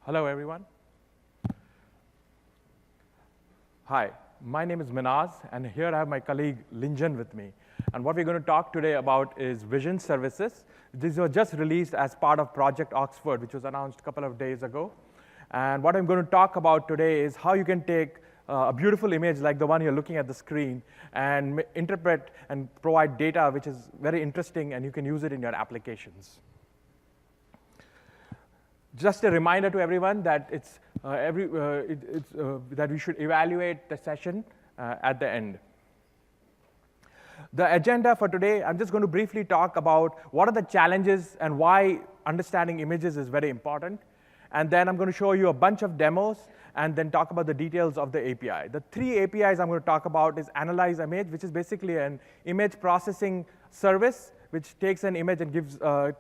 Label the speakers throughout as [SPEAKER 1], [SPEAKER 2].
[SPEAKER 1] Hello, everyone. Hi, my name is Minaz, and here I have my colleague Linjan with me. And what we're going to talk today about is vision services. These were just released as part of Project Oxford, which was announced a couple of days ago. And what I'm going to talk about today is how you can take a beautiful image like the one you're looking at the screen and interpret and provide data which is very interesting, and you can use it in your applications. Just a reminder to everyone that that we should evaluate the session at the end. The agenda for today, I'm just going to briefly talk about what are the challenges and why understanding images is very important. And then I'm going to show you a bunch of demos and then talk about the details of the API. The three APIs I'm going to talk about is Analyze Image, which is basically an image processing service which takes an image and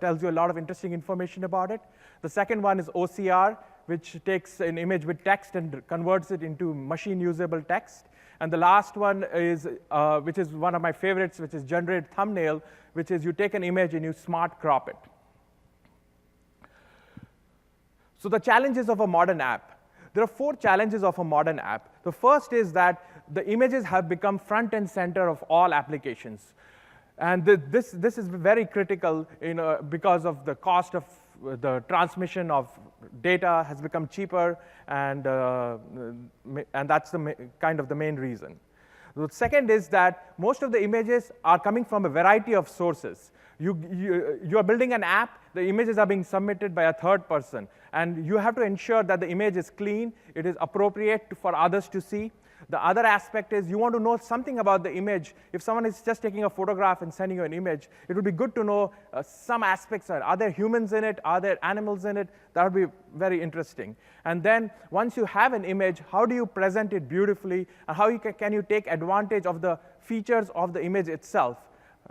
[SPEAKER 1] tells you a lot of interesting information about it. The second one is OCR, which takes an image with text and converts it into machine-usable text. And the last one is, which is one of my favorites, which is Generate Thumbnail, which is you take an image and you smart crop it. So the challenges of a modern app. There are 4 challenges of a modern app. The first is that the images have become front and center of all applications. And this is very critical because of the cost of the transmission of data has become cheaper, and that's kind of the main reason. The second is that most of the images are coming from a variety of sources. You are building an app, the images are being submitted by a third person, and you have to ensure that the image is clean, it is appropriate for others to see. The other aspect is you want to know something about the image. If someone is just taking a photograph and sending you an image, it would be good to know some aspects. Are there humans in it? Are there animals in it? That would be very interesting. And then once you have an image, how do you present it beautifully? And how can you take advantage of the features of the image itself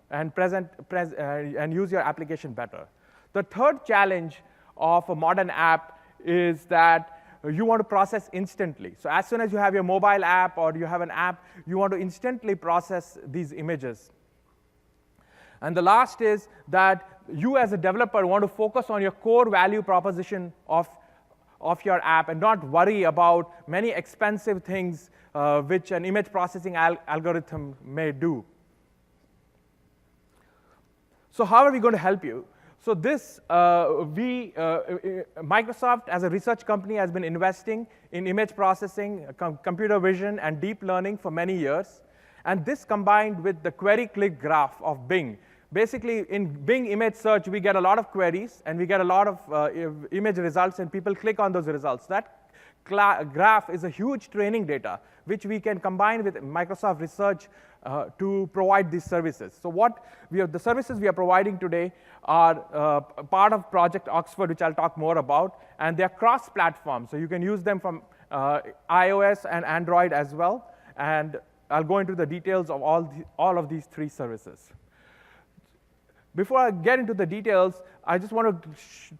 [SPEAKER 1] and and use your application better? The third challenge of a modern app is that you want to process instantly. So as soon as you have your mobile app or you have an app, you want to instantly process these images. And the last is that you as a developer want to focus on your core value proposition of your app and not worry about many expensive things which an image processing algorithm may do. So how are we going to help you? So Microsoft, as a research company, has been investing in image processing, computer vision, and deep learning for many years. And this combined with the query click graph of Bing. Basically, in Bing image search, we get a lot of queries, and we get a lot of image results, and people click on those results. That graph is a huge training data, which we can combine with Microsoft Research to provide these services. So the services we are providing today are part of Project Oxford, which I'll talk more about, and they're cross-platform. So you can use them from iOS and Android as well, and I'll go into the details of all of these 3 services. Before I get into the details, I just want to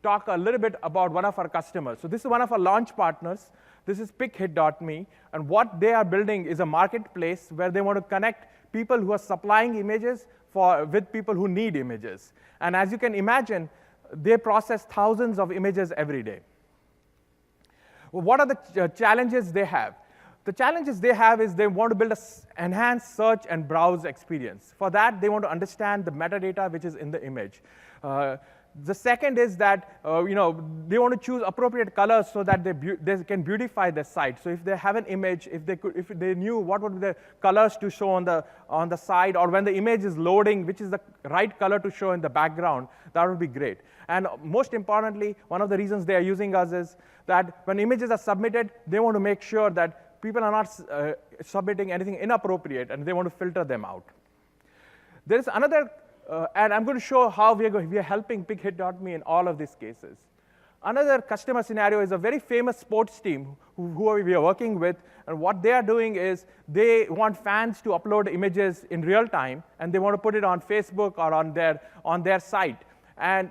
[SPEAKER 1] talk a little bit about one of our customers. So this is one of our launch partners. This is PicHit.me, and what they are building is a marketplace where they want to connect people who are supplying images with people who need images. And as you can imagine, they process thousands of images every day. What are the challenges they have? The challenges they have is they want to build an enhanced search and browse experience. For that, they want to understand the metadata which is in the image. The second is that they want to choose appropriate colors so that they can beautify the site. So if they have an image, if they knew what would be the colors to show on the side, or when the image is loading, which is the right color to show in the background, that would be great. And most importantly, one of the reasons they are using us is that when images are submitted, they want to make sure that people are not submitting anything inappropriate, and they want to filter them out. There is another. And I'm going to show how we are helping PicHit.me in all of these cases. Another customer scenario is a very famous sports team who we are working with, and what they are doing is they want fans to upload images in real time, and they want to put it on Facebook or on their site. And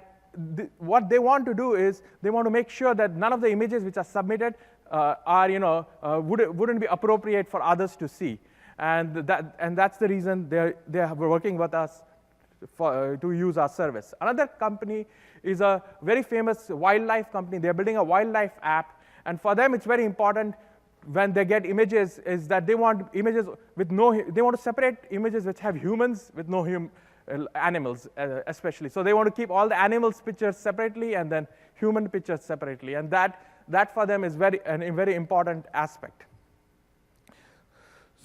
[SPEAKER 1] what they want to do is they want to make sure that none of the images which are submitted wouldn't be appropriate for others to see. And that's the reason they are working with us to use our service. Another company is a very famous wildlife company. They're building a wildlife app, and for them it's very important when they get images is that they want images with they want to separate images which have humans with no animals especially. So they want to keep all the animals pictures separately and then human pictures separately, and that for them is a very important aspect.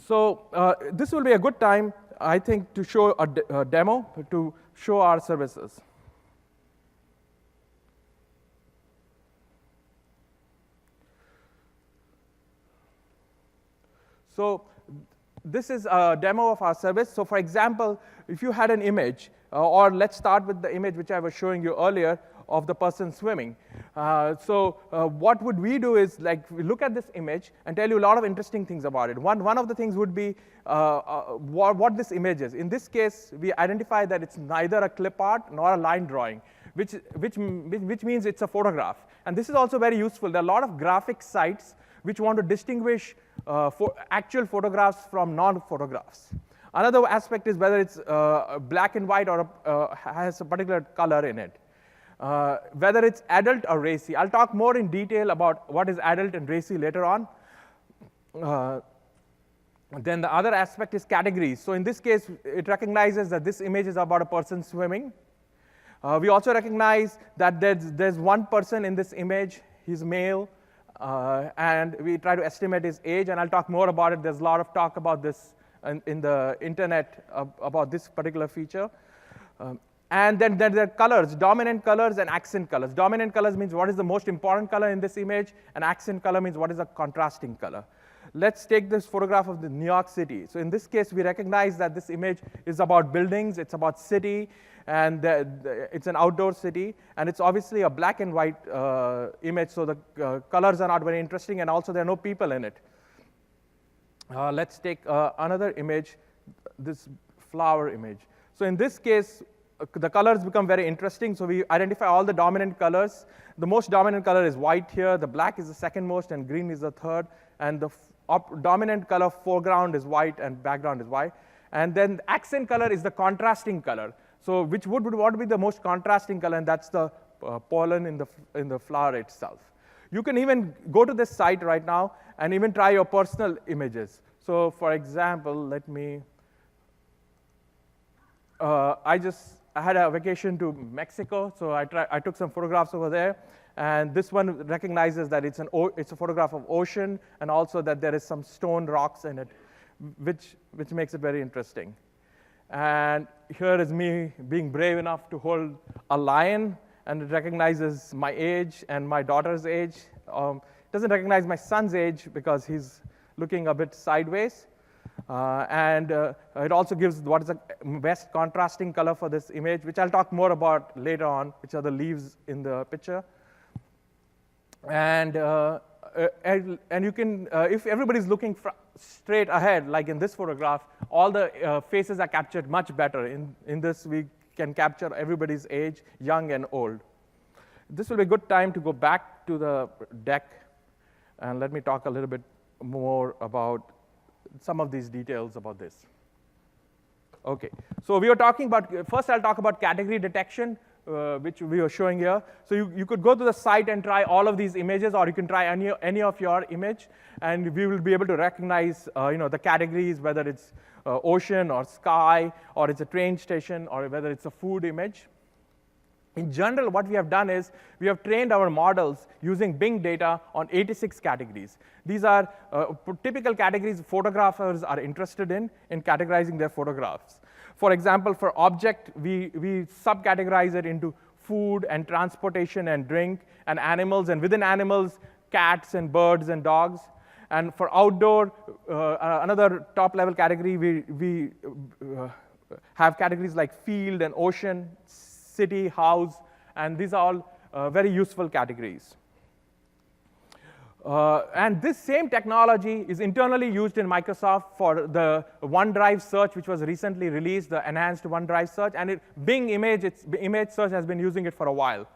[SPEAKER 1] So this will be a good time, I think, to show a demo to show our services. So this is a demo of our service. So for example, if you had an image, or let's start with the image which I was showing you earlier of the person swimming. What would we do is, like, we look at this image and tell you a lot of interesting things about it. One of the things would be what this image is. In this case, we identify that it's neither a clip art nor a line drawing, which means it's a photograph. And this is also very useful. There are a lot of graphic sites which want to distinguish actual photographs from non-photographs. Another aspect is whether it's black and white or has a particular color in it. Whether it's adult or racy. I'll talk more in detail about what is adult and racy later on. Then the other aspect is categories. So in this case, it recognizes that this image is about a person swimming. We also recognize that there's one person in this image. He's male. And we try to estimate his age, and I'll talk more about it. There's a lot of talk about this in the internet about this particular feature. And then there are colors, dominant colors and accent colors. Dominant colors means what is the most important color in this image, and accent color means what is a contrasting color. Let's take this photograph of the New York City. So in this case, we recognize that this image is about buildings, it's about city, and it's an outdoor city, and it's obviously a black and white image, so the colors are not very interesting, and also there are no people in it. Let's take another image, this flower image. So in this case, the colors become very interesting, so we identify all the dominant colors. The most dominant color is white here, the black is the second most, and green is the third, and the dominant color foreground is white and background is white. And then the accent color is the contrasting color. So which would be the most contrasting color, and that's the pollen in the flower itself. You can even go to this site right now and even try your personal images. So for example, let me, I had a vacation to Mexico, so I took some photographs over there, and this one recognizes that it's a photograph of ocean, and also that there is some stone rocks in it, which makes it very interesting. And here is me being brave enough to hold a lion, and it recognizes my age and my daughter's age. It doesn't recognize my son's age because he's looking a bit sideways. It also gives what is the best contrasting color for this image, which I'll talk more about later on, which are the leaves in the picture. And you can, if everybody's looking straight ahead, like in this photograph, all the faces are captured much better. In this, we can capture everybody's age, young and old. This will be a good time to go back to the deck, and let me talk a little bit more about some of these details about this. Okay, so we were talking about, first I'll talk about category detection, which we are showing here. So you could go to the site and try all of these images, or you can try any of your image, and we will be able to recognize the categories, whether it's ocean or sky, or it's a train station, or whether it's a food image. In general, what we have done is we have trained our models using Bing data on 86 categories. These are typical categories photographers are interested in categorizing their photographs. For example, for object, we subcategorize it into food and transportation and drink and animals, and within animals, cats and birds and dogs. And for outdoor, another top-level category, we have categories like field and ocean, city, house, and these are all very useful categories. And this same technology is internally used in Microsoft for the OneDrive search, which was recently released, the enhanced OneDrive search, and Bing image search has been using it for a while.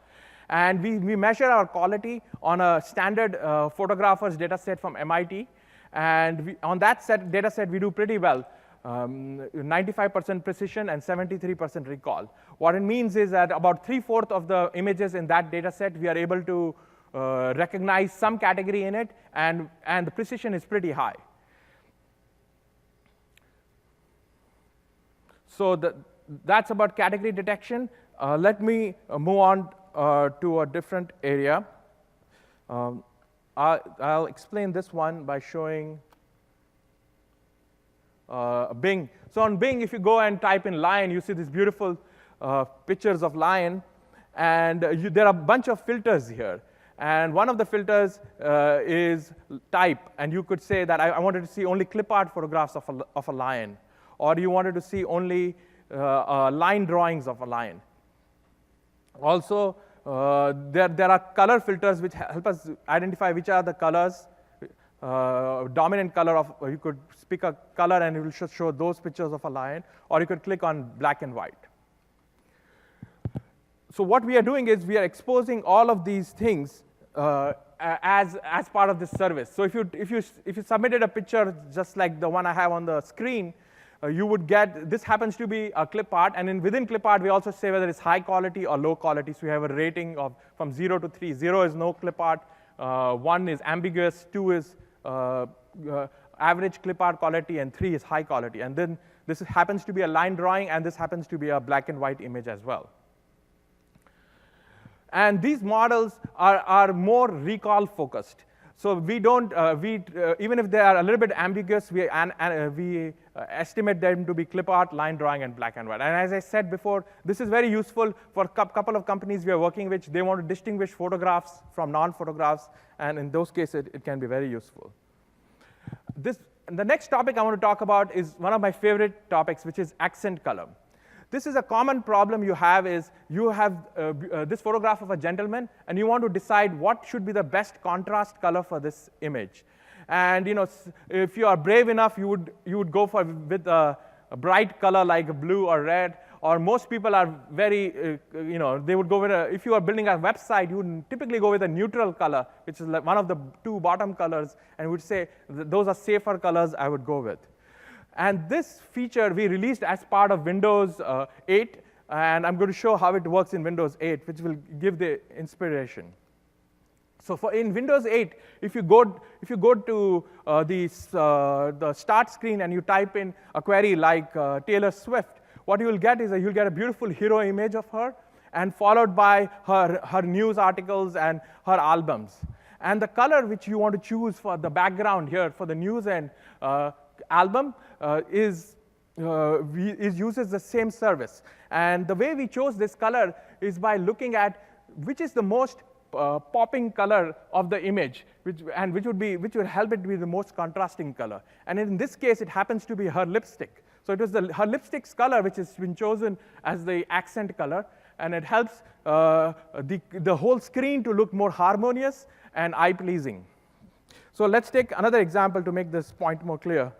[SPEAKER 1] And we measure our quality on a standard photographers data set from MIT, and on that data set we do pretty well. 95% precision and 73% recall. What it means is that about 3/4 of the images in that data set, we are able to recognize some category in it, and the precision is pretty high. So that's about category detection. Let me move on to a different area. I'll explain this one by showing Bing. So on Bing, if you go and type in lion, you see these beautiful pictures of lion, and there are a bunch of filters here. And one of the filters is type, and you could say that I wanted to see only clip art photographs of a lion, or you wanted to see only line drawings of a lion. Also, there are color filters which help us identify which are the colors, dominant color of, you could pick a color and it will show those pictures of a lion, or you could click on black and white. So what we are doing is we are exposing all of these things as part of this service. So if you submitted a picture just like the one I have on the screen, you would get, this happens to be a clip art, and within clip art we also say whether it's high quality or low quality. So we have a rating of from 0 to 3. 0 is no clip art, 1 is ambiguous, 2 is average clip art quality, and 3 is high quality. And then this happens to be a line drawing, and this happens to be a black and white image as well. And these models are more recall focused. So we don't, even if they are a little bit ambiguous, we estimate them to be clip art, line drawing, and black and white. And as I said before, this is very useful for a couple of companies we are working with. They want to distinguish photographs from non-photographs, and in those cases, it can be very useful. The next topic I want to talk about is one of my favorite topics, which is accent color. This is a common problem you have is you have this photograph of a gentleman, and you want to decide what should be the best contrast color for this image. And if you are brave enough, you would go with a bright color like blue or red. Or most people are very, they would go with if you are building a website, you would typically go with a neutral color, which is like one of the 2 bottom colors, and would say those are safer colors I would go with. And this feature we released as part of Windows 8, and I'm going to show how it works in Windows 8, which will give the inspiration. So in Windows 8, if you go to the start screen and you type in a query like Taylor Swift, what you will get is you'll get a beautiful hero image of her, and followed by her news articles and her albums. And the color which you want to choose for the background here for the news and album uses the same service. And the way we chose this color is by looking at which is the most popping color of the image, which would help it to be the most contrasting color. And in this case, it happens to be her lipstick. So it was her lipstick's color which has been chosen as the accent color, and it helps the whole screen to look more harmonious and eye-pleasing. So let's take another example to make this point more clear.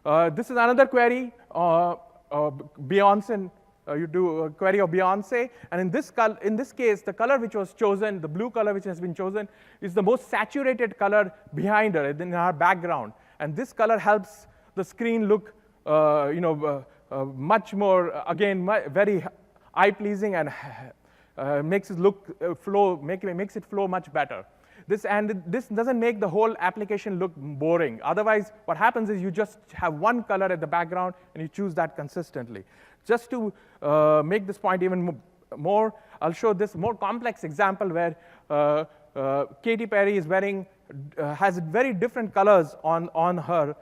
[SPEAKER 1] This is another query, Beyonce. You do a query of Beyonce, and in this case, the color which was chosen, the blue color which has been chosen, is the most saturated color behind her in her background. And this color helps the screen look, much more, again, very eye-pleasing, and makes it makes it flow much better. This doesn't make the whole application look boring. Otherwise, what happens is you just have one color at the background, and you choose that consistently. Just to make this point even more, I'll show this more complex example where Katy Perry is has very different colors on her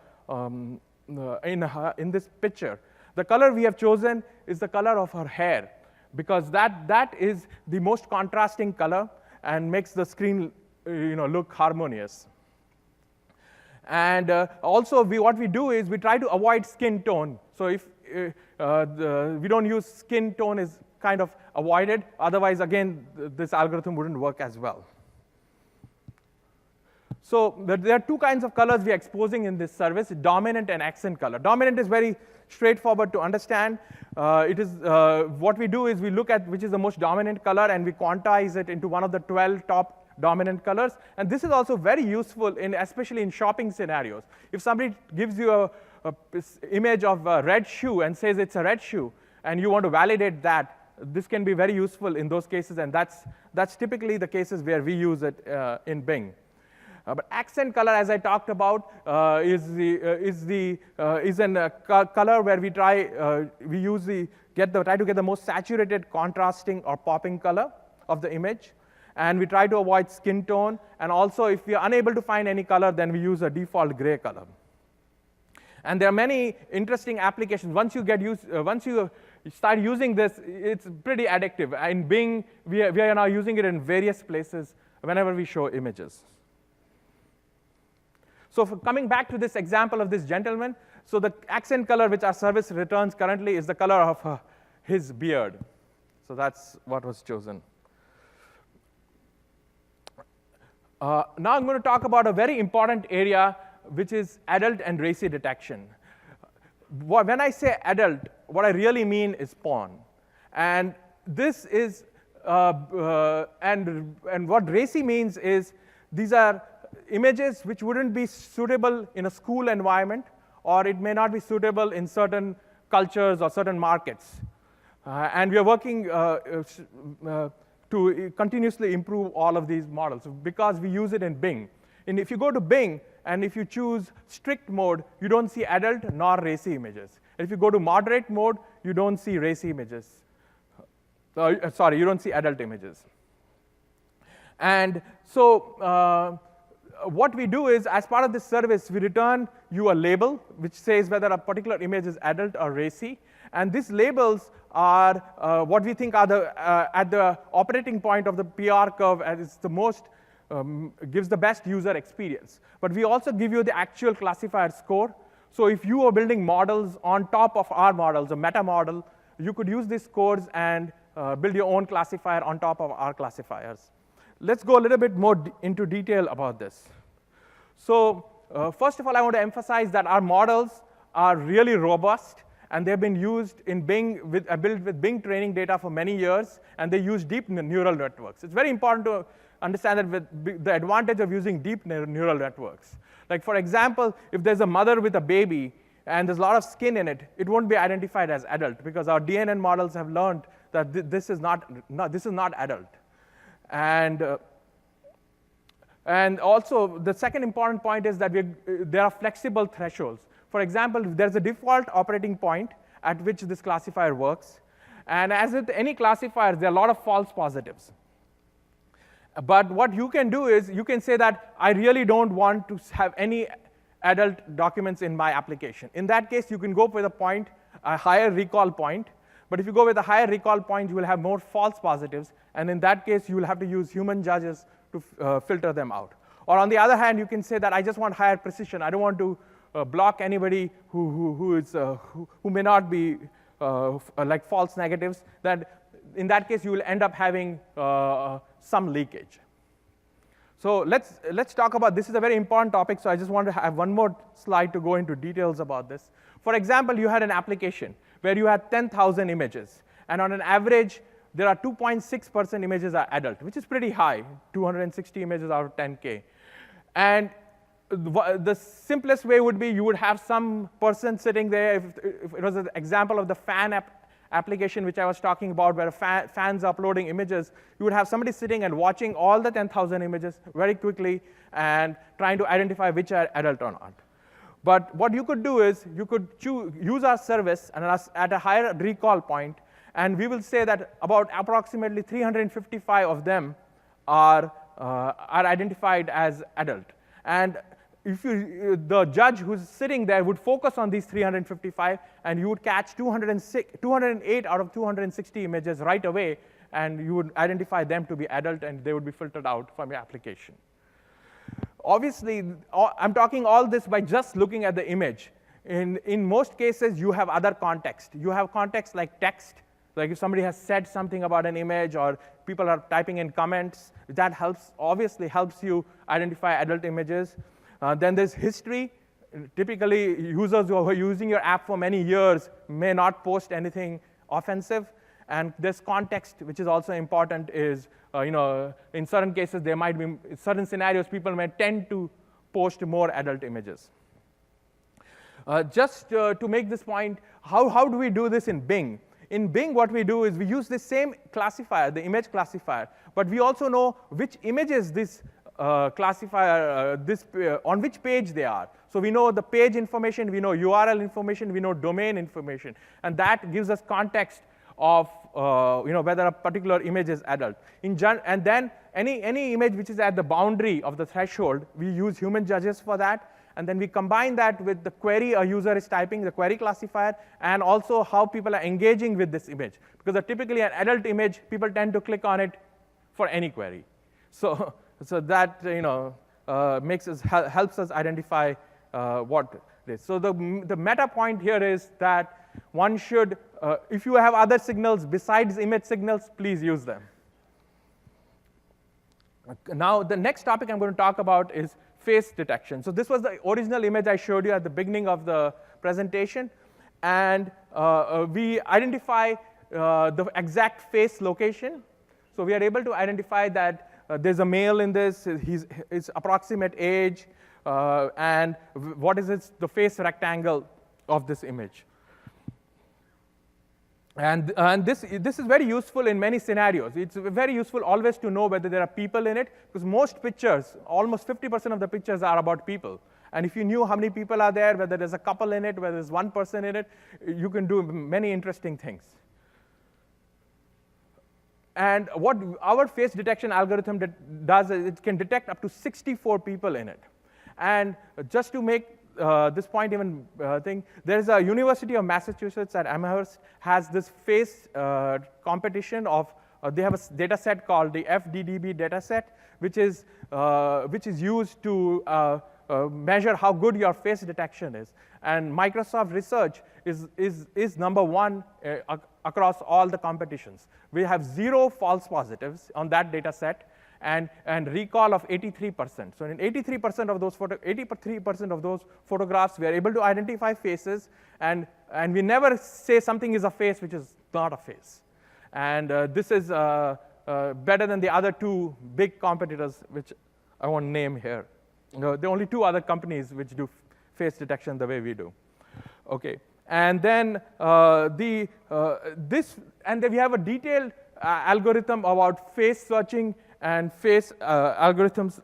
[SPEAKER 1] in this picture. The color we have chosen is the color of her hair, because that is the most contrasting color and makes the screen look harmonious. And also, what we do is we try to avoid skin tone. So if we don't use skin tone is kind of avoided. Otherwise, again, this algorithm wouldn't work as well. So there are 2 kinds of colors we are exposing in this service: dominant and accent color. Dominant is very straightforward to understand. What we do is we look at which is the most dominant color, and we quantize it into one of the 12 top dominant colors. And this is also very useful especially in shopping scenarios. If somebody gives you image of a red shoe and says it's a red shoe, and you want to validate that, this can be very useful in those cases, and that's typically the cases where we use it in Bing. But accent color, as I talked about, is a color where we try to get the most saturated, contrasting, or popping color of the image, and we try to avoid skin tone. And also, if we are unable to find any color, then we use a default gray color. And there are many interesting applications. Once you start using this, it's pretty addictive. In Bing, we are now using it in various places whenever we show images. So coming back to this example of this gentleman, so the accent color which our service returns currently is the color of his beard. So that's what was chosen. Now I'm going to talk about a very important area, which is adult and racy detection. When I say adult, what I really mean is porn. And this is, and what racy means is these are images which wouldn't be suitable in a school environment, or it may not be suitable in certain cultures or certain markets. And we are working to continuously improve all of these models because we use it in Bing. And if you go to Bing and if you choose strict mode, you don't see adult nor racy images. And if you go to moderate mode, you don't see racy images. Sorry, you don't see adult images. And so what we do is, as part of this service, we return you a label which says whether a particular image is adult or racy. And these labels are what we think are at the operating point of the PR curve, as it's the most, gives the best user experience. But we also give you the actual classifier score. So if you are building models on top of our models, a meta model, you could use these scores and build your own classifier on top of our classifiers. Let's go a little bit more into detail about this. So first of all, I want to emphasize that our models are really robust, and they've been used in Bing, built with Bing training data for many years, and they use deep neural networks. It's very important to understand that with the advantage of using deep neural networks. Like, for example, if there's a mother with a baby and there's a lot of skin in it, it won't be identified as adult because our DNN models have learned that this is not adult. And also, the second important point is that there are flexible thresholds. For example, there's a default operating point at which this classifier works. And as with any classifier, there are a lot of false positives. But what you can do is you can say that I really don't want to have any adult documents in my application. In that case, you can go with a higher recall point. But if you go with a higher recall point, you will have more false positives. And in that case, you will have to use human judges to filter them out. Or on the other hand, you can say that I just want higher precision. I don't want to block anybody who may not be like false negatives. That in that case, you will end up having some leakage. So let's talk about this. Is a very important topic, so I just want to have one more slide to go into details about this. For example, you had an application where you had 10,000 images, and on an average, there are 2.6% images are adult, which is pretty high, 260 images out of 10K. And the simplest way would be you would have some person sitting there. If it was an example of the fan application which I was talking about, where fans are uploading images, you would have somebody sitting and watching all the 10,000 images very quickly and trying to identify which are adult or not. But what you could do is you could use our service and at a higher recall point, and we will say that about approximately 355 of them are identified as adult. And if the judge who's sitting there would focus on these 355, and you would catch 208 out of 260 images right away, and you would identify them to be adult, and they would be filtered out from your application. Obviously, I'm talking all this by just looking at the image. In most cases, you have other context. You have context like text, like if somebody has said something about an image or people are typing in comments, that obviously helps you identify adult images. Then there's history. Typically, users who are using your app for many years may not post anything offensive. And there's context, which is also important, is in certain cases, there might be, in certain scenarios, people may tend to post more adult images. Just to make this point, how do we do this in Bing? In Bing, what we do is we use the same classifier, the image classifier, but we also know which images this classifier, on which page they are. So we know the page information, we know URL information, we know domain information, and that gives us context of whether a particular image is adult. And then any image which is at the boundary of the threshold, we use human judges for that. And then we combine that with the query a user is typing, the query classifier, and also how people are engaging with this image. Because typically an adult image, people tend to click on it for any query. So that helps us identify what it is. So the meta point here is that one should, if you have other signals besides image signals, please use them. Now the next topic I'm going to talk about is face detection. So this was the original image I showed you at the beginning of the presentation. And we identify the exact face location. So we are able to identify that there's a male in this, his approximate age, and what is the face rectangle of this image. And this is very useful in many scenarios. It's very useful always to know whether there are people in it, because most pictures, almost 50% of the pictures are about people. And if you knew how many people are there, whether there's a couple in it, whether there's one person in it, you can do many interesting things. And what our face detection algorithm does is it can detect up to 64 people in it. And just to make this point even there's a University of Massachusetts at Amherst has this face competition of, they have a data set called the FDDB data set, which is used to measure how good your face detection is. And Microsoft Research is number one across all the competitions. We have 0 false positives on that data set, and recall of 83%. So in 83% of those photographs, we are able to identify faces, and we never say something is a face which is not a face. And this is better than the other two big competitors, which I won't name here. There are only 2 other companies which do face detection the way we do. Okay, and then then we have a detailed algorithm about face searching and face algorithms.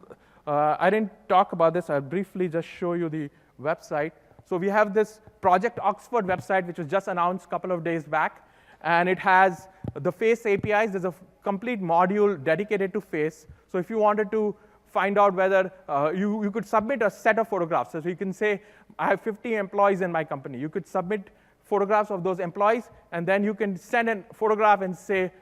[SPEAKER 1] I didn't talk about this. I'll briefly just show you the website. So we have this Project Oxford website, which was just announced a couple of days back. And it has the face APIs. There's a complete module dedicated to face. So if you wanted to find out whether you could submit a set of photographs. So you can say, I have 50 employees in my company. You could submit photographs of those employees, and then you can send a photograph and say,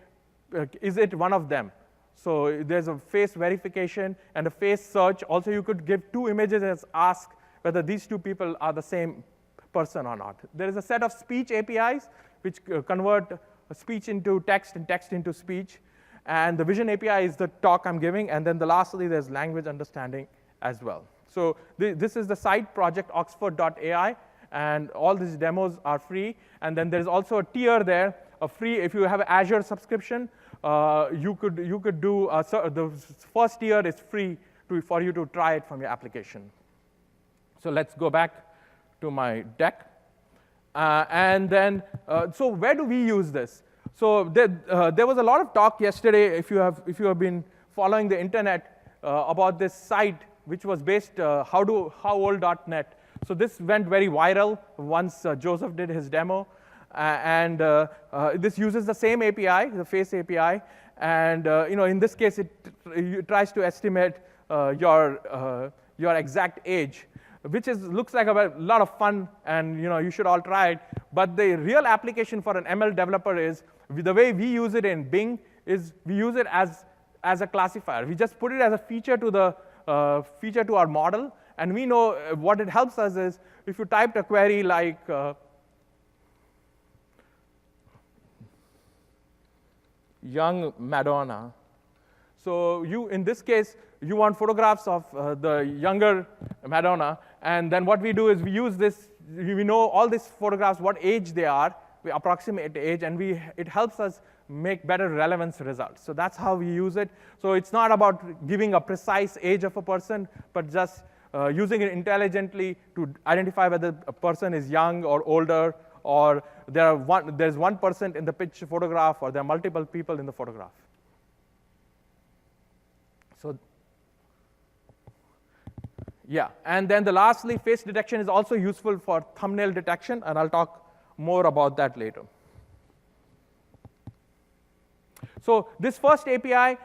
[SPEAKER 1] is it one of them? So there's a face verification and a face search. Also, you could give 2 images and ask whether these 2 people are the same person or not. There is a set of speech APIs which convert speech into text and text into speech. And the vision API is the talk I'm giving. And then lastly, there's language understanding as well. So this is the site, projectoxford.ai. And all these demos are free. And then there's also a tier there, a free, if you have an Azure subscription, you could do, the first tier is free for you to try it from your application. So let's go back to my deck. And then, so where do we use this? So there was a lot of talk yesterday, if you have been following the internet, about this site, which was based howold.net. So this went very viral once Joseph did his demo. And this uses the same API, the face API. And in this case, it tries to estimate your exact age, which looks like a lot of fun, and you should all try it. But the real application for an ML developer is, the way we use it in Bing is we use it as a classifier. We just put it as a feature to our model, and we know what it helps us is, if you typed a query like young Madonna. So in this case, you want photographs of the younger Madonna. And then what we do is we use this, we know all these photographs, what age they are, we approximate age, and it helps us make better relevance results. So that's how we use it. So it's not about giving a precise age of a person, but just using it intelligently to identify whether a person is young or older, or there's one person in the picture photograph, or there are multiple people in the photograph. So, yeah, and then lastly, face detection is also useful for thumbnail detection, and I'll talk more about that later. So this first API,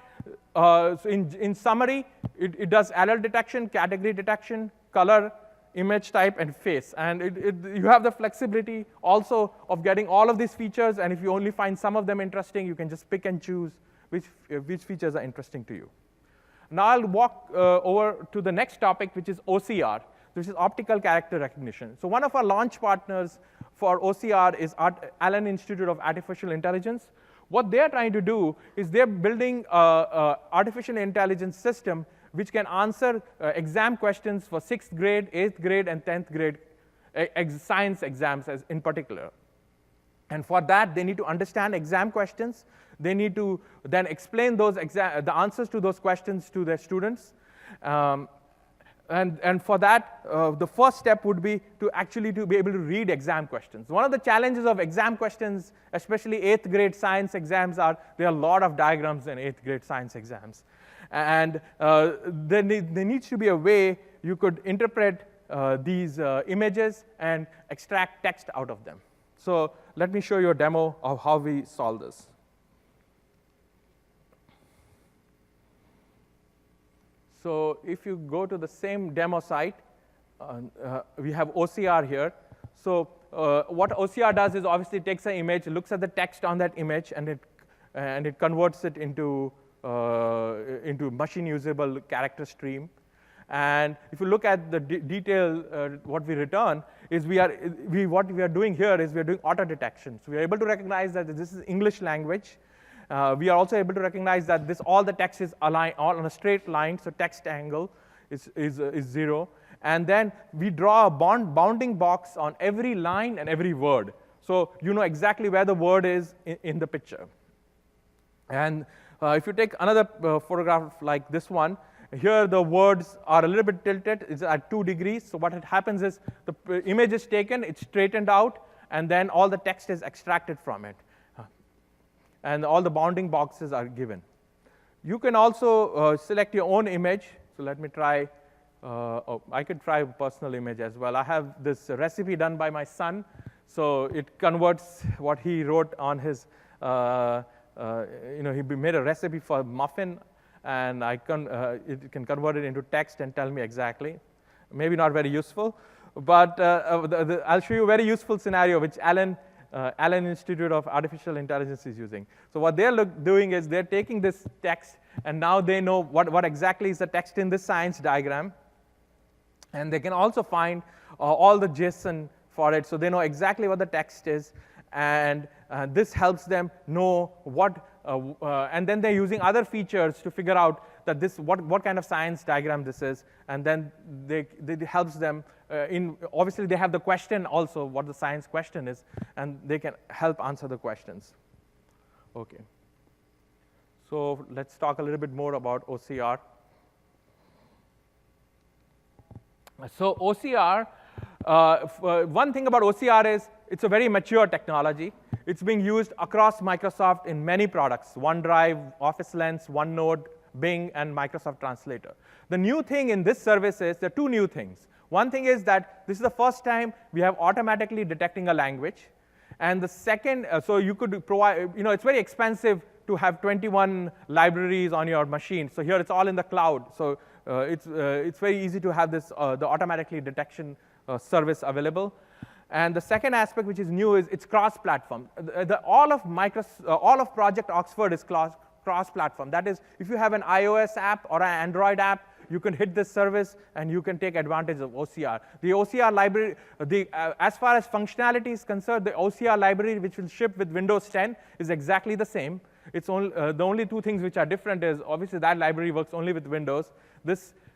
[SPEAKER 1] so in summary, it does alert detection, category detection, color, image type, and face. And you have the flexibility also of getting all of these features, and if you only find some of them interesting, you can just pick and choose which features are interesting to you. Now I'll walk over to the next topic, which is OCR, which is optical character recognition. So one of our launch partners for OCR is Allen Institute of Artificial Intelligence. What they're trying to do is they're building an artificial intelligence system which can answer exam questions for 6th grade, 8th grade, and 10th grade science exams in particular. And for that, they need to understand exam questions. They need to then explain the answers to those questions to their students. And for that, the first step would be to be able to read exam questions. One of the challenges of exam questions, especially 8th grade science exams, there are a lot of diagrams in 8th grade science exams. And there needs to be a way you could interpret these images and extract text out of them. So let me show you a demo of how we solve this. So if you go to the same demo site, we have OCR here. So what OCR does is obviously takes an image, looks at the text on that image, and it converts it into machine usable character stream. And if you look at the detail, what we return is what we are doing here is we are doing auto detection. So we are able to recognize that this is English language. We are also able to recognize that all the text is aligned all on a straight line, so text angle is 0. And then we draw a bounding box on every line and every word. So you know exactly where the word is in the picture. And if you take another photograph like this one, here the words are a little bit tilted. It's at 2 degrees. So what happens is the image is taken, it's straightened out, and then all the text is extracted from it. And all the bounding boxes are given. You can also select your own image. So let me try. I could try a personal image as well. I have this recipe done by my son. So it converts what he wrote on his, he made a recipe for muffin, and it can convert it into text and tell me exactly. Maybe not very useful, but I'll show you a very useful scenario which Allen Institute of Artificial Intelligence is using. So what they're doing is they're taking this text, and now they know what exactly is the text in this science diagram. And they can also find all the JSON for it, so they know exactly what the text is. And this helps them know and then they're using other features to figure out that what kind of science diagram this is. And then it helps them obviously they have the question also, what the science question is, and they can help answer the questions. Okay. So let's talk a little bit more about OCR. So OCR, one thing about OCR is it's a very mature technology. It's being used across Microsoft in many products: OneDrive, Office Lens, OneNote, Bing, and Microsoft Translator. The new thing in this service is there are 2 new things. One thing is that this is the first time we have automatically detecting a language. And the second, so you could provide, it's very expensive to have 21 libraries on your machine. So here it's all in the cloud. So it's very easy to have this, the automatically detection service available. And the second aspect, which is new, is it's cross-platform. All of Project Oxford is cross-platform. That is, if you have an iOS app or an Android app, you can hit this service and you can take advantage of OCR. The OCR library, as far as functionality is concerned, the OCR library, which will ship with Windows 10, is exactly the same. It's only, the only 2 things which are different is, obviously, that library works only with Windows.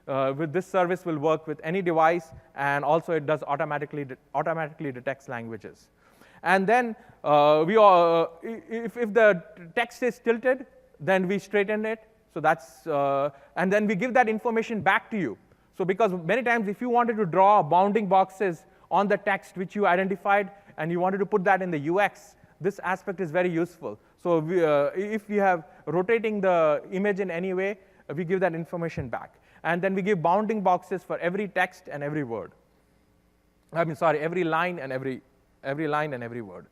[SPEAKER 1] With this service will work with any device, and also it does automatically detects languages. And then if the text is tilted, then we straighten it. So that's and then we give that information back to you. So because many times if you wanted to draw bounding boxes on the text which you identified and you wanted to put that in the UX, this aspect is very useful. So if we have rotating the image in any way, we give that information back. And then we give bounding boxes for every text and every word. Every line and every word.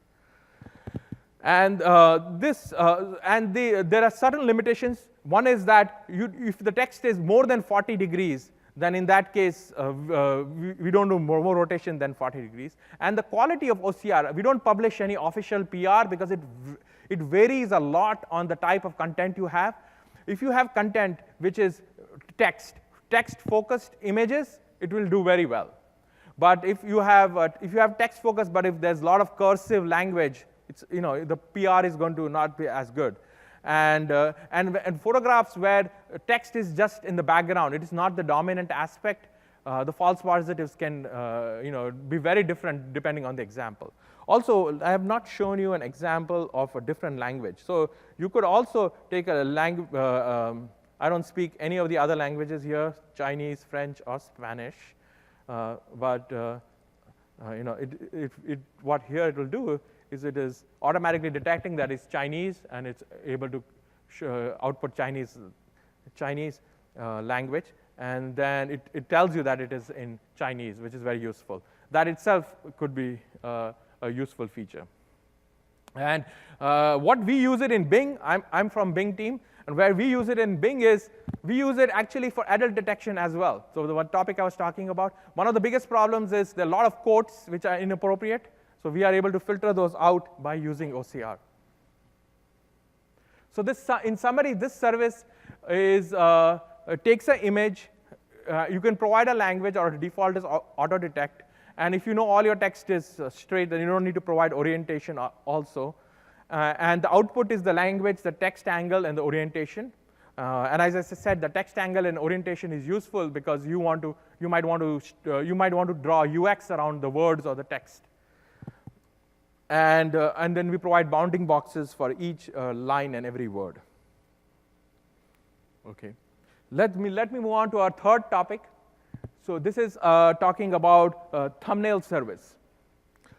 [SPEAKER 1] And there are certain limitations. One is that if the text is more than 40 degrees, then in that case, we don't do more rotation than 40 degrees. And the quality of OCR, we don't publish any official PR because it varies a lot on the type of content you have. If you have content which is text-focused images, it will do very well. But if you have text-focused, but if there's a lot of cursive language, the PR is going to not be as good. And photographs where text is just in the background, it is not the dominant aspect, the false positives can be very different depending on the example. Also, I have not shown you an example of a different language. So you could also take a language. I don't speak any of the other languages here, Chinese, French, or Spanish. But what here it will do is it is automatically detecting that it's Chinese, and it's able to output Chinese language. And then it tells you that it is in Chinese, which is very useful. That itself could be a useful feature. And what we use it in Bing, I'm from Bing team, and where we use it in Bing is we use it actually for adult detection as well. So the one topic I was talking about, one of the biggest problems is there are a lot of quotes which are inappropriate. So we are able to filter those out by using OCR. So in summary, this service takes an image. You can provide a language, or default is auto detect. And if you know all your text is straight, then you don't need to provide orientation also. And the output is the language, the text angle, and the orientation. And as I said, the text angle and orientation is useful because you might want to draw UX around the words or the text. And then we provide bounding boxes for each line and every word. Okay. Let me move on to our third topic. So this is talking about thumbnail service.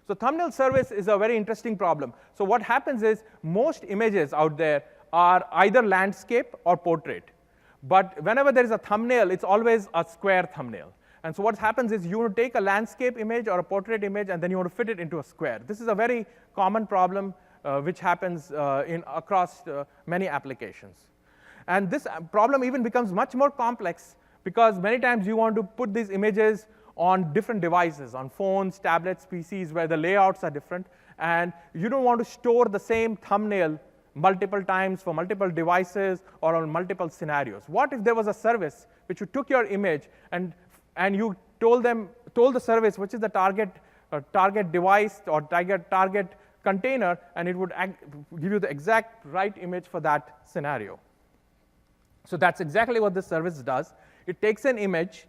[SPEAKER 1] So thumbnail service is a very interesting problem. So what happens is most images out there are either landscape or portrait. But whenever there is a thumbnail, it's always a square thumbnail. And so what happens is you want to take a landscape image or a portrait image, and then you want to fit it into a square. This is a very common problem which happens across many applications. And this problem even becomes much more complex because many times you want to put these images on different devices, on phones, tablets, PCs, where the layouts are different. And you don't want to store the same thumbnail multiple times for multiple devices or on multiple scenarios. What if there was a service which you took your image and you told the service which is the target device or target container, and it would give you the exact right image for that scenario. So that's exactly what this service does. It takes an image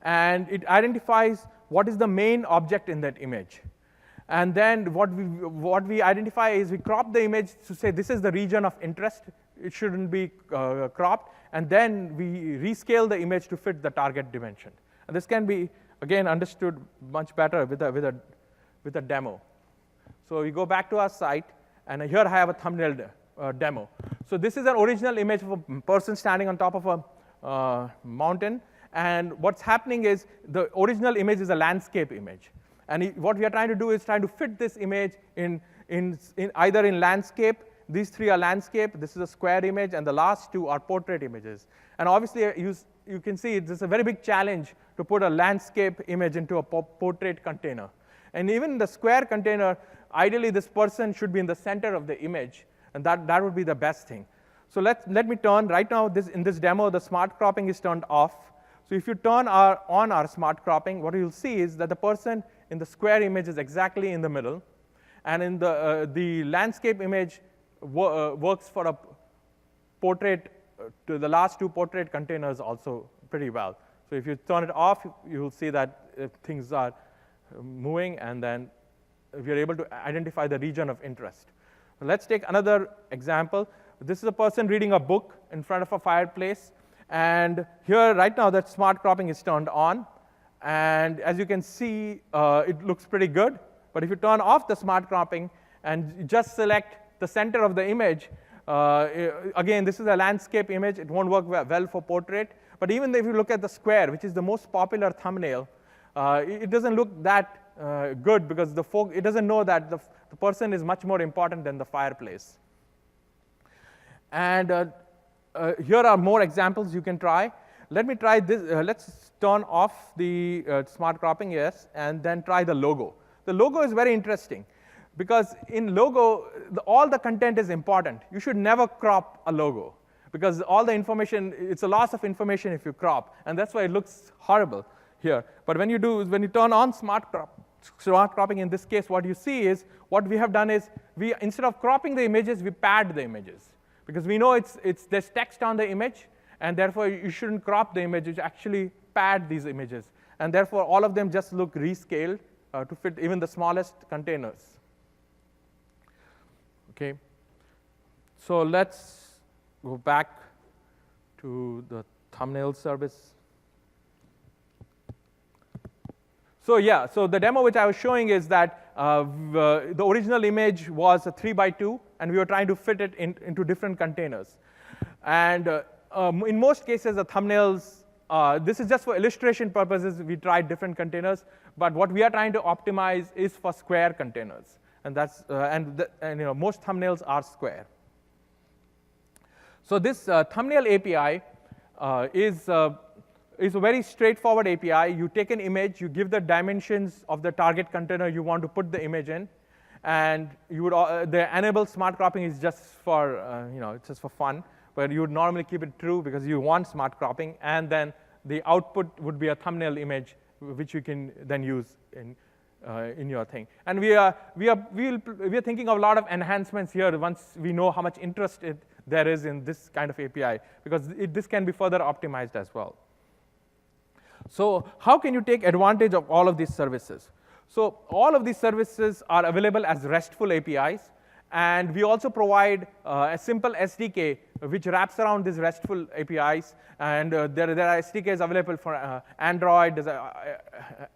[SPEAKER 1] and it identifies what is the main object in that image. And then what we identify is we crop the image to say this is the region of interest. It shouldn't be cropped. And then we rescale the image to fit the target dimension. And this can be, again, understood much better with a demo. So we go back to our site, and here I have a thumbnail demo. So this is an original image of a person standing on top of a mountain. And what's happening is the original image is a landscape image. And what we are trying to do is trying to fit this image in either in landscape. These three are landscape. This is a square image. And the last two are portrait images. And obviously, you can see it's a very big challenge to put a landscape image into a portrait container. And even the square container, ideally, this person should be in the center of the image. And that would be the best thing. So let me turn. Right now, in this demo, the smart cropping is turned off. So if you turn on our smart cropping, what you'll see is that the person in the square image is exactly in the middle. And in the landscape image works for a portrait, to the last two portrait containers also pretty well. So if you turn it off, you'll see that things are moving, and then we are able to identify the region of interest. Let's take another example. This is a person reading a book in front of a fireplace. And here, right now, that smart cropping is turned on. And as you can see, it looks pretty good. But if you turn off the smart cropping and just select the center of the image, again, this is a landscape image. It won't work well for portrait. But even if you look at the square, which is the most popular thumbnail, it doesn't look that good because it doesn't know that the person is much more important than the fireplace. And here are more examples you can try. Let me try this. Let's turn off the smart cropping, yes, and then try the logo. The logo is very interesting because in logo, all the content is important. You should never crop a logo because all the information, it's a loss of information if you crop, and that's why it looks horrible here. But when you turn on smart cropping, in this case, what you see is, what we have done is, instead of cropping the images, we pad the images. Because we know there's text on the image, and therefore you shouldn't crop the image, you should actually pad these images. And therefore, all of them just look rescaled to fit even the smallest containers. Okay. So let's go back to the thumbnail service. So yeah, so the demo which I was showing is that the original image was a 3x2, and we were trying to fit it into different containers. And in most cases, the thumbnails, this is just for illustration purposes, we tried different containers. But what we are trying to optimize is for square containers. And that's most thumbnails are square. So this thumbnail API is a very straightforward API. You take an image, you give the dimensions of the target container you want to put the image in, and you would the enable smart cropping is just for it's just for fun. But you would normally keep it true because you want smart cropping, and then the output would be a thumbnail image, which you can then use in your thing. And we are thinking of a lot of enhancements here once we know how much interest there is in this kind of API, because this can be further optimized as well. So how can you take advantage of all of these services? So all of these services are available as RESTful APIs. And we also provide a simple SDK which wraps around these RESTful APIs. And there are SDKs available for Android. There's a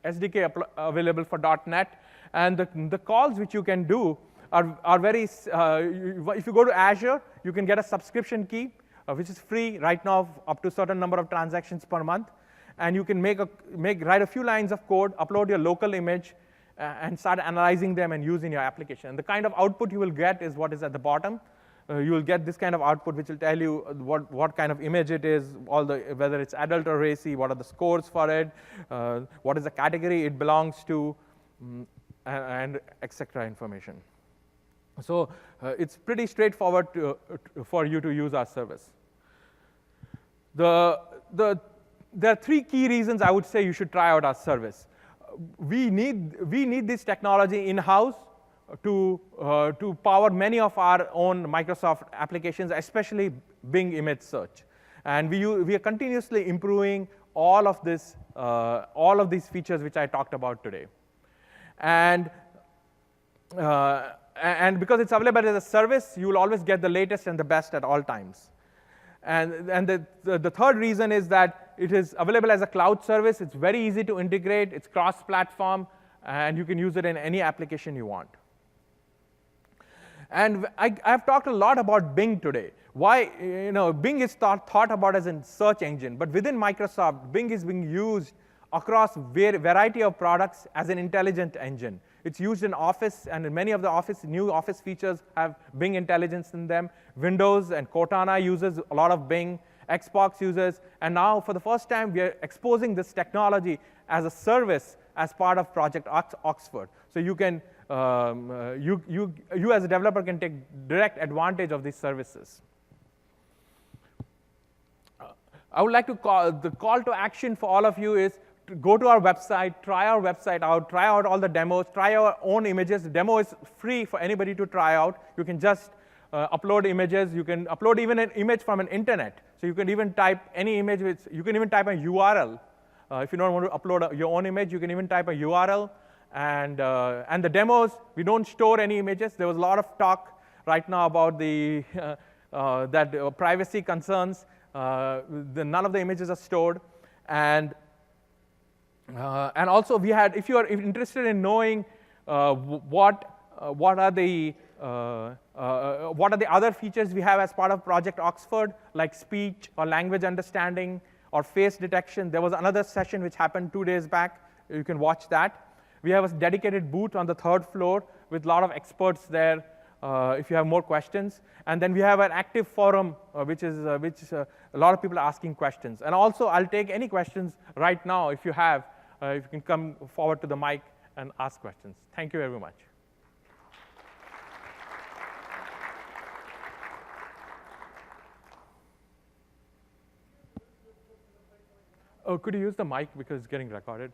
[SPEAKER 1] SDK available for .NET. And the calls which you can do are very, if you go to Azure, you can get a subscription key, which is free right now up to a certain number of transactions per month. And you can write a few lines of code, upload your local image, and start analyzing them and use in your application. And the kind of output you will get is what is at the bottom. You will get this kind of output, which will tell you what kind of image it is, whether it's adult or racy, what are the scores for it, what is the category it belongs to, and etc. information. So it's pretty straightforward for you to use our service. There are three key reasons I would say you should try out our service. We need this technology in-house to power many of our own Microsoft applications, especially Bing image search. And we are continuously improving all of these features which I talked about today. And because it's available as a service, you will always get the latest and the best at all times. And the third reason is that it is available as a cloud service. It's very easy to integrate. It's cross-platform, and you can use it in any application you want. And I've talked a lot about Bing today. Why? Bing is thought about as a search engine, but within Microsoft, Bing is being used across variety of products as an intelligent engine. It's used in Office, and in many of the new Office features have Bing intelligence in them. Windows and Cortana uses a lot of Bing. Xbox uses, and now for the first time, we are exposing this technology as a service as part of Project Oxford. So you can, you as a developer can take direct advantage of these services. I would like to the call to action for all of you is to go to our website, try our website out, try out all the demos, try our own images. The demo is free for anybody to try out. You can just upload images. You can upload even an image from an internet. So you can even type any image. You can even type a URL. If you don't want to upload your own image, you can even type a URL. And the demos, we don't store any images. There was a lot of talk right now about that privacy concerns. none of the images are stored. And also we had, if you are interested in knowing what are the other features we have as part of Project Oxford, like speech or language understanding or face detection, there was another session which happened 2 days back. You can watch that. We have a dedicated booth on the 3rd floor with a lot of experts there if you have more questions. And then we have an active forum, which a lot of people are asking questions. And also, I'll take any questions right now if you have. If you can come forward to the mic and ask questions. Thank you very much. Oh, could you use the mic because it's getting recorded?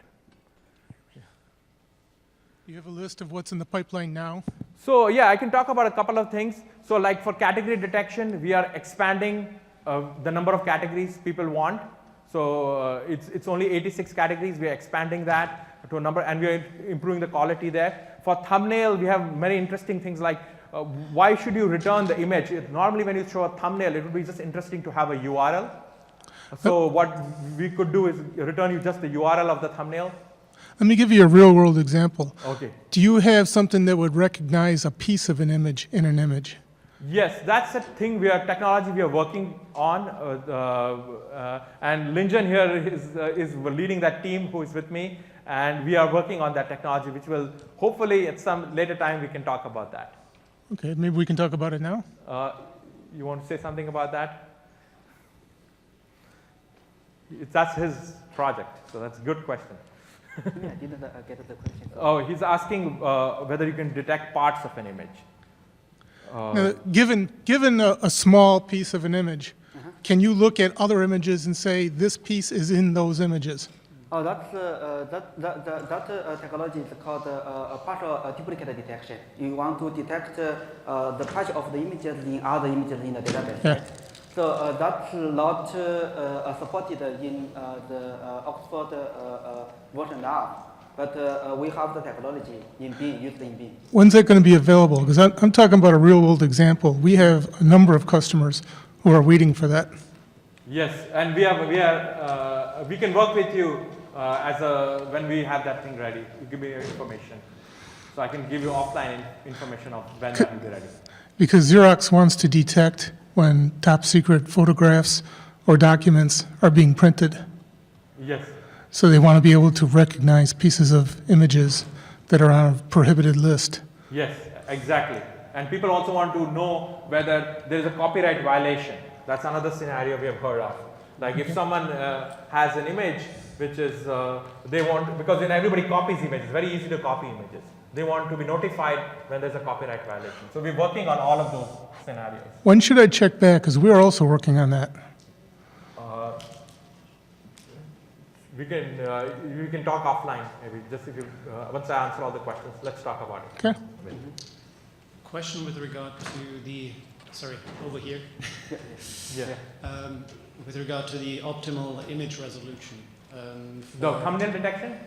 [SPEAKER 2] You have a list of what's in the pipeline now?
[SPEAKER 1] So yeah, I can talk about a couple of things. So like for category detection, we are expanding the number of categories people want. So it's only 86 categories. We are expanding that to a number, and we are improving the quality there. For thumbnail, we have many interesting things like why should you return the image? Normally when you show a thumbnail, it would be just interesting to have a URL. So what we could do is return you just the URL of the thumbnail.
[SPEAKER 2] Let me give you a real-world example.
[SPEAKER 1] Okay.
[SPEAKER 2] Do you have something that would recognize a piece of an image in an image?
[SPEAKER 1] Yes, that's a thing technology we are working on. And Linjan here is leading that team who is with me. And we are working on that technology, which will hopefully at some later time we can talk about that.
[SPEAKER 2] Okay, maybe we can talk about it now?
[SPEAKER 1] You want to say something about that? That's his project, so that's a good question.
[SPEAKER 3] I didn't get the question.
[SPEAKER 1] Oh, he's asking whether you can detect parts of an image.
[SPEAKER 2] Now, given a small piece of an image, can you look at other images and say this piece is in those images?
[SPEAKER 3] Oh, that technology is called partial duplicate detection. You want to detect the patch of the images in other images in the database.
[SPEAKER 2] Yeah.
[SPEAKER 3] Right? So that's not supported in the Oxford version now, but we have the technology in Bing, used in Bing.
[SPEAKER 2] When's that going to be available? Because I'm talking about a real-world example. We have a number of customers who are waiting for that.
[SPEAKER 1] Yes, and we can work with you when we have that thing ready. You give me your information, so I can give you offline information of when that will be ready.
[SPEAKER 2] Because Xerox wants to detect when top secret photographs or documents are being printed.
[SPEAKER 1] Yes.
[SPEAKER 2] So they want to be able to recognize pieces of images that are on a prohibited list.
[SPEAKER 1] Yes, exactly. And people also want to know whether there is a copyright violation. That's another scenario we have heard of. Like if someone has an image which is, because everybody copies images, it's very easy to copy images. They want to be notified when there's a copyright violation. So we're working on all of those scenarios.
[SPEAKER 2] When should I check back? Because we're also working on that.
[SPEAKER 1] We can talk offline maybe, just if you, once I answer all the questions, let's talk about it.
[SPEAKER 2] Okay.
[SPEAKER 4] Question with regard to the, sorry, over here.
[SPEAKER 1] Yeah.
[SPEAKER 4] With regard to the optimal image resolution.
[SPEAKER 1] The thumbnail detection?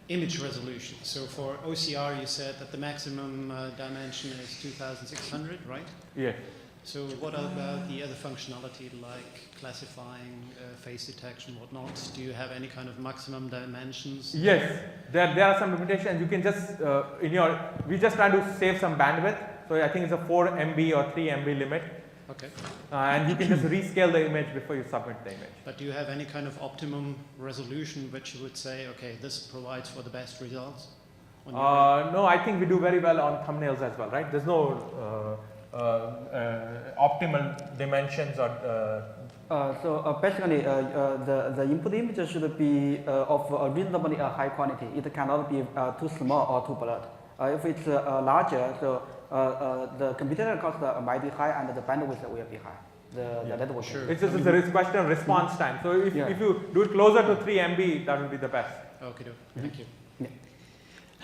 [SPEAKER 4] Image resolution. So for OCR, you said that the maximum dimension is 2600, right?
[SPEAKER 1] Yeah.
[SPEAKER 4] So what about the other functionality like classifying, face detection, whatnot? Do you have any kind of maximum dimensions?
[SPEAKER 1] Yes, there are some limitations. You can just, we just try to save some bandwidth. So I think it's a 4 MB or 3 MB limit.
[SPEAKER 4] Okay.
[SPEAKER 1] And you can just rescale the image before you submit the image.
[SPEAKER 4] But do you have any kind of optimum resolution which you would say, okay, this provides for the best results?
[SPEAKER 1] No, I think we do very well on thumbnails as well, right? There's no optimal dimensions or.
[SPEAKER 3] So basically, the input image should be of a reasonably high quality. It cannot be too small or too blurred. If it's larger, so the computer cost might be high and the bandwidth will be high. The network.
[SPEAKER 4] Sure.
[SPEAKER 1] It's just a question of response time. So if you do it closer to 3 MB, that will be the best.
[SPEAKER 4] Okay, thank you.
[SPEAKER 3] Yeah.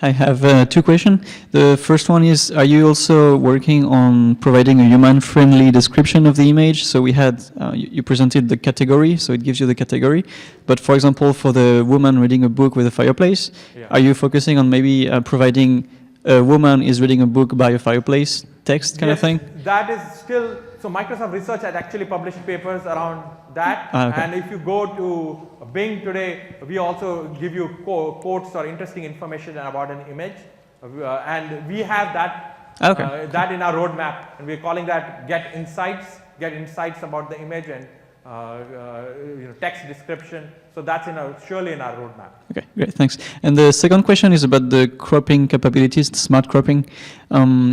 [SPEAKER 5] I have two questions. The first one is, are you also working on providing a human-friendly description of the image? So we had, you presented the category, so it gives you the category. But for example, for the woman reading a book with a fireplace, are you focusing on maybe providing a woman is reading a book by a fireplace text kind of thing?
[SPEAKER 1] That is still So Microsoft Research has actually published papers around that.
[SPEAKER 5] Okay.
[SPEAKER 1] And if you go to Bing today, we also give you quotes or interesting information about an image. And we have that, that in our roadmap. And we're calling that get insights about the image and text description. So that's surely in our roadmap.
[SPEAKER 5] Okay, great, thanks. And the second question is about the cropping capabilities, the smart cropping.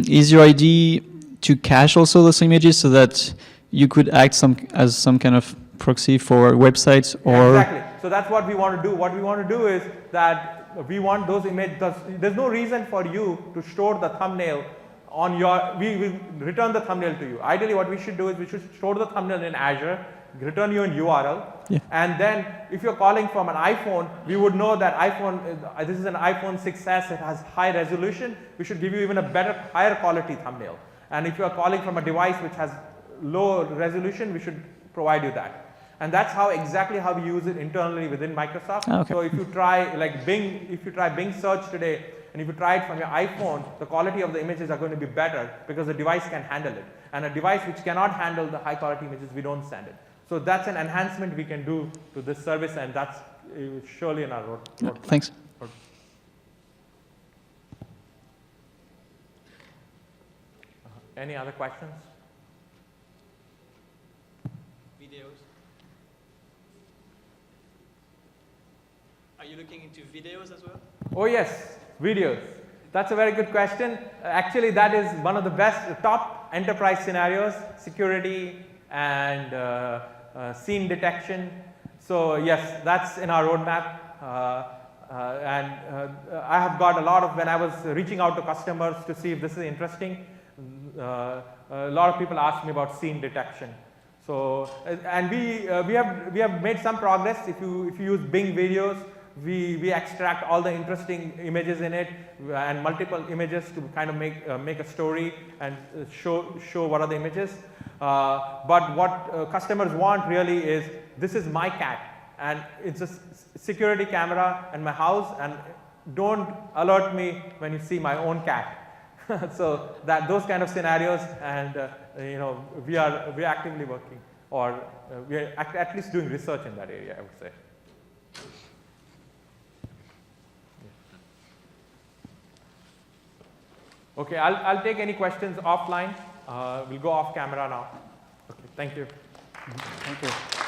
[SPEAKER 5] Is your idea to cache also those images so that you could act as some kind of proxy for websites or?
[SPEAKER 1] Yeah, exactly. So that's what we want to do. What we want to do is that we want those images. There's no reason for you to store the thumbnail on we will return the thumbnail to you. Ideally, what we should do is we should store the thumbnail in Azure, return you an URL, and then if you're calling from an iPhone, we would know that this is an iPhone 6s, it has high resolution, we should give you even a higher quality thumbnail. And if you're calling from a device which has low resolution, we should provide you that. And that's exactly how we use it internally within Microsoft.
[SPEAKER 5] Okay.
[SPEAKER 1] So if you try Bing, Bing search today, and if you try it from your iPhone, the quality of the images are going to be better because the device can handle it. And a device which cannot handle the high quality images, we don't send it. So that's an enhancement we can do to this service, and that's surely in our roadmap.
[SPEAKER 5] Thanks.
[SPEAKER 1] Any other questions?
[SPEAKER 5] Videos. Are you looking into videos as well?
[SPEAKER 1] Oh yes, videos. That's a very good question. Actually, that is one of the top enterprise scenarios, security and scene detection. So yes, that's in our roadmap. I have got a lot of, when I was reaching out to customers to see if this is interesting, a lot of people ask me about scene detection. So, and we have made some progress. If you use Bing videos, we extract all the interesting images in it and multiple images to kind of make a story and show what are the images. But what customers want really is, this is my cat and it's a security camera in my house, and don't alert me when you see my own cat. So those kind of scenarios, and we are actively working, or we are at least doing research in that area, I would say. Okay, I'll take any questions offline. We'll go off camera now. Okay, thank you.
[SPEAKER 3] Thank you.